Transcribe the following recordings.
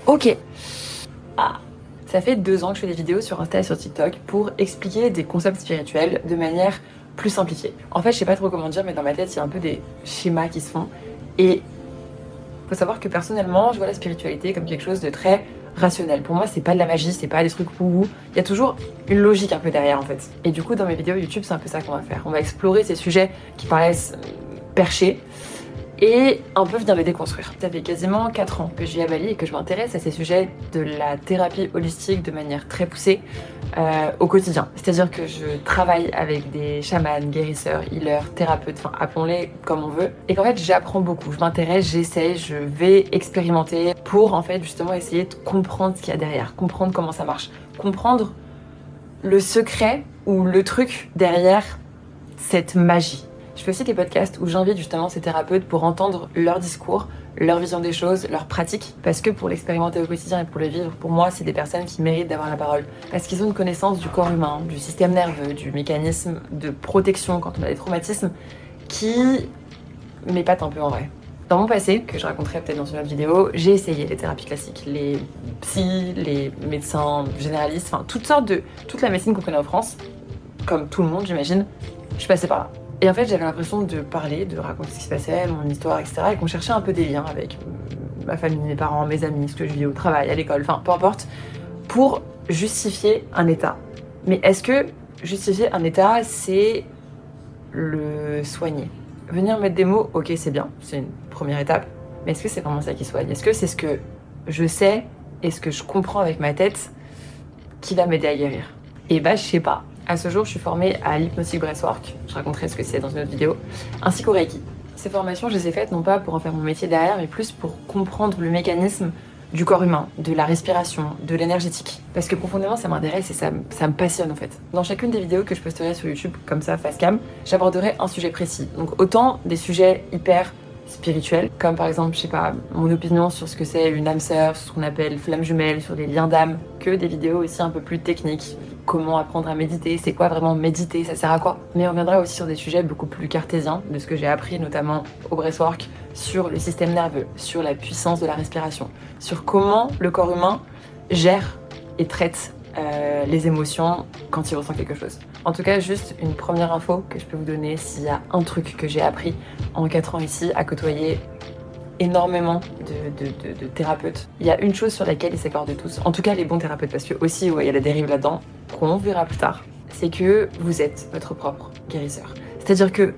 Ok. Ah. Ça fait 2 ans que je fais des vidéos sur Insta et sur TikTok pour expliquer des concepts spirituels de manière plus simplifiée. En fait, je sais pas trop comment dire, mais dans ma tête, il y a un peu des schémas qui se font. Et faut savoir que personnellement, je vois la spiritualité comme quelque chose de très rationnel. Pour moi, c'est pas de la magie, c'est pas des trucs wouhou. Il y a toujours une logique un peu derrière en fait. Et du coup, dans mes vidéos YouTube, c'est un peu ça qu'on va faire. On va explorer ces sujets qui paraissent perchés et un peu venir les déconstruire. Ça fait quasiment 4 ans que je vis à Bali et que je m'intéresse à ces sujets de la thérapie holistique de manière très poussée au quotidien. C'est-à-dire que je travaille avec des chamans, guérisseurs, healers, thérapeutes, enfin appelons-les comme on veut. Et qu'en fait j'apprends beaucoup, je m'intéresse, j'essaye, je vais expérimenter pour en fait justement essayer de comprendre ce qu'il y a derrière, comprendre comment ça marche, comprendre le secret ou le truc derrière cette magie. Je fais aussi des podcasts où j'invite justement ces thérapeutes pour entendre leur discours, leur vision des choses, leurs pratiques. Parce que pour l'expérimenter au quotidien et pour le vivre, pour moi, c'est des personnes qui méritent d'avoir la parole. Parce qu'ils ont une connaissance du corps humain, du système nerveux, du mécanisme de protection quand on a des traumatismes, qui m'épate un peu en vrai. Dans mon passé, que je raconterai peut-être dans une autre vidéo, j'ai essayé les thérapies classiques, les psys, les médecins généralistes, enfin toute la médecine qu'on connaît en France, comme tout le monde j'imagine, je suis passée par là. Et en fait, j'avais l'impression de parler, de raconter ce qui se passait, mon histoire, etc. Et qu'on cherchait un peu des liens avec ma famille, mes parents, mes amis, ce que je vis au travail, à l'école, enfin peu importe, pour justifier un état. Mais est-ce que justifier un état, c'est le soigner? Venir mettre des mots, ok, c'est bien, c'est une première étape. Mais est-ce que c'est vraiment ça qui soigne? Est-ce que c'est ce que je sais et ce que je comprends avec ma tête qui va m'aider à guérir? Et bah, je sais pas. À ce jour, je suis formée à l'hypnotique breathwork, je raconterai ce que c'est dans une autre vidéo, ainsi qu'au Reiki. Ces formations, je les ai faites non pas pour en faire mon métier derrière, mais plus pour comprendre le mécanisme du corps humain, de la respiration, de l'énergétique. Parce que profondément, ça m'intéresse et ça me passionne en fait. Dans chacune des vidéos que je posterai sur YouTube, comme ça, face cam, j'aborderai un sujet précis. Donc autant des sujets hyper spirituels, comme par exemple, je sais pas, mon opinion sur ce que c'est une âme sœur, sur ce qu'on appelle flamme jumelle, sur les liens d'âme, que des vidéos aussi un peu plus techniques. Comment apprendre à méditer, c'est quoi vraiment méditer, ça sert à quoi? Mais on reviendra aussi sur des sujets beaucoup plus cartésiens, de ce que j'ai appris notamment au breathwork, sur le système nerveux, sur la puissance de la respiration, sur comment le corps humain gère et traite les émotions quand il ressent quelque chose. En tout cas, juste une première info que je peux vous donner s'il y a un truc que j'ai appris en 4 ans ici à côtoyer énormément de thérapeutes. Il y a une chose sur laquelle ils s'accordent tous, en tout cas les bons thérapeutes, parce que aussi il y a la dérive là-dedans, qu'on verra plus tard, c'est que vous êtes votre propre guérisseur. C'est-à-dire que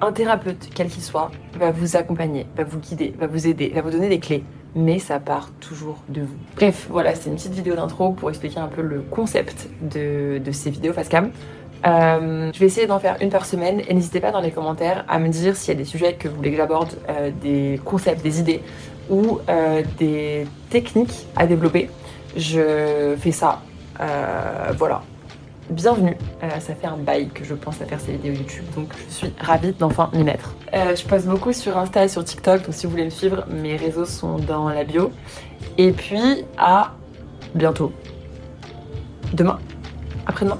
un thérapeute, quel qu'il soit, va vous accompagner, va vous guider, va vous aider, va vous donner des clés, mais ça part toujours de vous. Bref, voilà, c'est une petite vidéo d'intro pour expliquer un peu le concept de ces vidéos face cam. Je vais essayer d'en faire une par semaine et n'hésitez pas dans les commentaires à me dire s'il y a des sujets que vous voulez que j'aborde, des concepts, des idées ou des techniques à développer. Je fais ça, voilà. Bienvenue, ça fait un bail que je pense à faire ces vidéos YouTube, donc je suis ravie d'enfin m'y mettre. Je poste beaucoup sur Insta et sur TikTok, donc si vous voulez me suivre, mes réseaux sont dans la bio. Et puis à bientôt. Demain? Après-demain?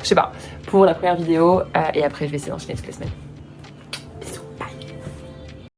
Je sais pas. Pour la première vidéo, et après je vais essayer d'enchaîner toutes les semaines.